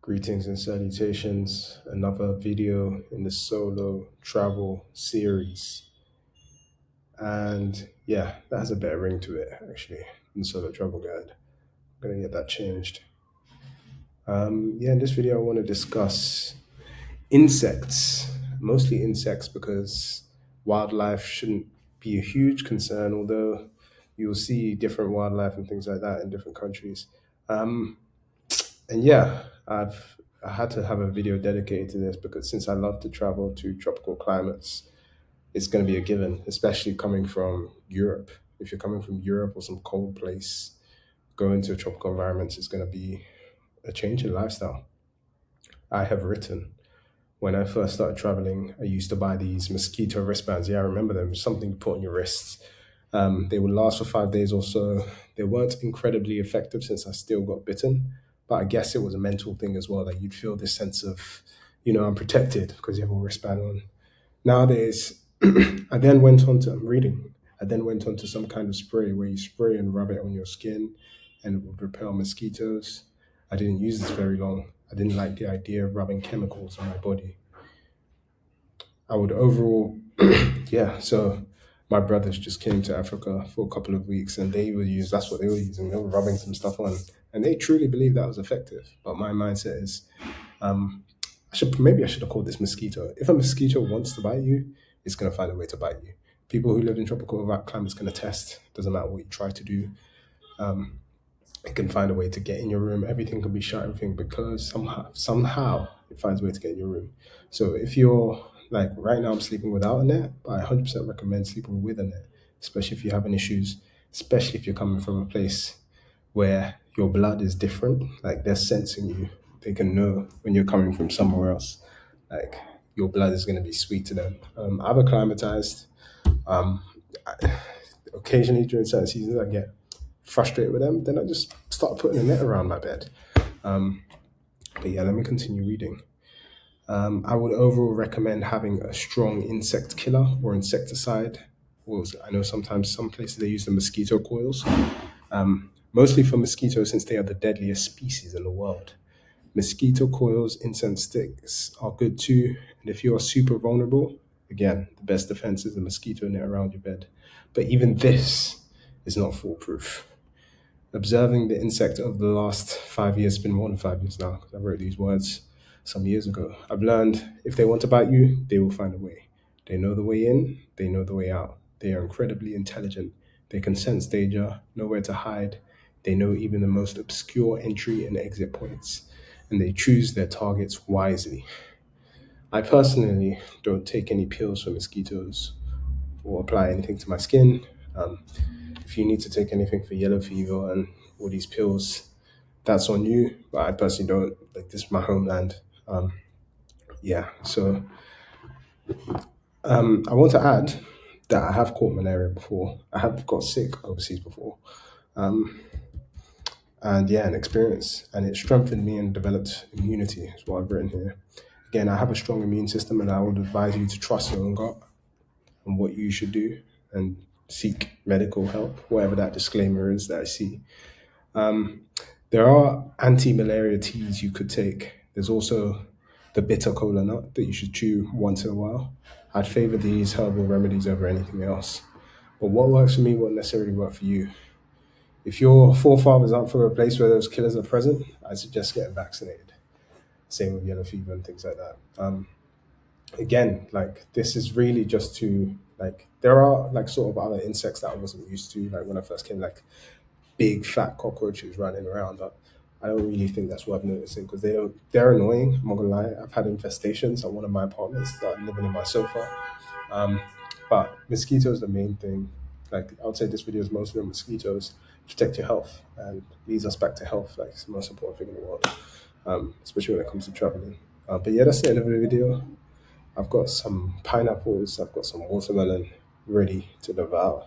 Greetings and salutations. Another video in the solo travel series. And yeah, that has a better ring to it actually than solo travel guide. I'm gonna get that changed. In this video, I want to discuss insects, mostly insects because wildlife shouldn't be a huge concern, although you'll see different wildlife and things like that in different countries. Um, And yeah, I had to have a video dedicated to this because since I love to travel to tropical climates, it's going to be a given, especially coming from Europe. If you're coming from Europe or some cold place, going to tropical environments is going to be a change in lifestyle. I have written when I first started traveling, I used to buy these mosquito wristbands. Yeah, I remember them. Something to put on your wrists. They would last for 5 days or so. They weren't incredibly effective since I still got bitten, but I guess it was a mental thing as well. That you'd feel this sense of, I'm protected because you have a wristband on. Nowadays, I then went on to, I'm reading, I then went on to some kind of spray where you spray and rub it on your skin and it would repel mosquitoes. I didn't use this very long. I didn't like the idea of rubbing chemicals on my body. I would overall, yeah. So my brothers just came to Africa for a couple of weeks, and that's what they were using. They were rubbing some stuff on, and they truly believed that was effective. But my mindset is, um, I should have called this mosquito. If a mosquito wants to bite you, it's gonna find a way to bite you. People who live in tropical climates can attest. Doesn't matter what you try to do. Um, it can find a way to get in your room. Everything can be shut, everything because somehow it finds a way to get in your room. So if you're like right now, I'm sleeping without a net, but I 100% recommend sleeping with a net, especially if you're having issues, especially if you're coming from a place where your blood is different. Like they're sensing you. They can know when you're coming from somewhere else. Like your blood is going to be sweet to them. I've acclimatized. Um, I, Occasionally during certain seasons, I get frustrated with them. Then I just start putting a net around my bed. Um, but yeah, let me continue reading. I would overall recommend having a strong insect killer or insecticide. I know sometimes some places they use the mosquito coils, mostly for mosquitoes since they are the deadliest species in the world. Mosquito coils, incense sticks are good too. And if you are super vulnerable, again, the best defense is a mosquito net around your bed. But even this is not foolproof. Observing the insect over the last 5 years, it's been more than 5 years now, because I wrote these words some years ago. I've learned if they want to bite you, they will find a way. They know the way in, they know the way out. They are incredibly intelligent. They can sense danger, know where to hide. They know even the most obscure entry and exit points, and they choose their targets wisely. I personally don't take any pills for mosquitoes or apply anything to my skin. Um, if you need to take anything for yellow fever and all these pills, that's on you. But I personally don't. Like this is my homeland. Um, so I want to add that I have caught malaria before. I have got sick overseas before. Um, and yeah, an experience, and it strengthened me and developed immunity. Is what I've written here. Again, I have a strong immune system, and I would advise you to trust your own gut and what you should do and seek medical help, whatever that disclaimer is that I see. Um, there are anti-malaria teas you could take. There's also the bitter cola nut that you should chew once in a while. I'd favor these herbal remedies over anything else. But what works for me won't necessarily work for you. If your forefathers aren't from a place where those killers are present, I suggest getting vaccinated. Same with yellow fever and things like that. Again, like this is really just to like there are like sort of other insects that I wasn't used to. Like when I first came, like big fat cockroaches running around. But I don't really think that's worth noticing because they're annoying. I'm not gonna lie. I've had infestations at one of my apartments that are living in my sofa. Um, but mosquitoes the main thing. Like I would say this video is mostly on mosquitoes. Protect your health and leads us back to health. Like it's the most important thing in the world, especially when it comes to traveling. But yeah, that's the end of the video. I've got some pineapples. I've got some watermelon ready to devour.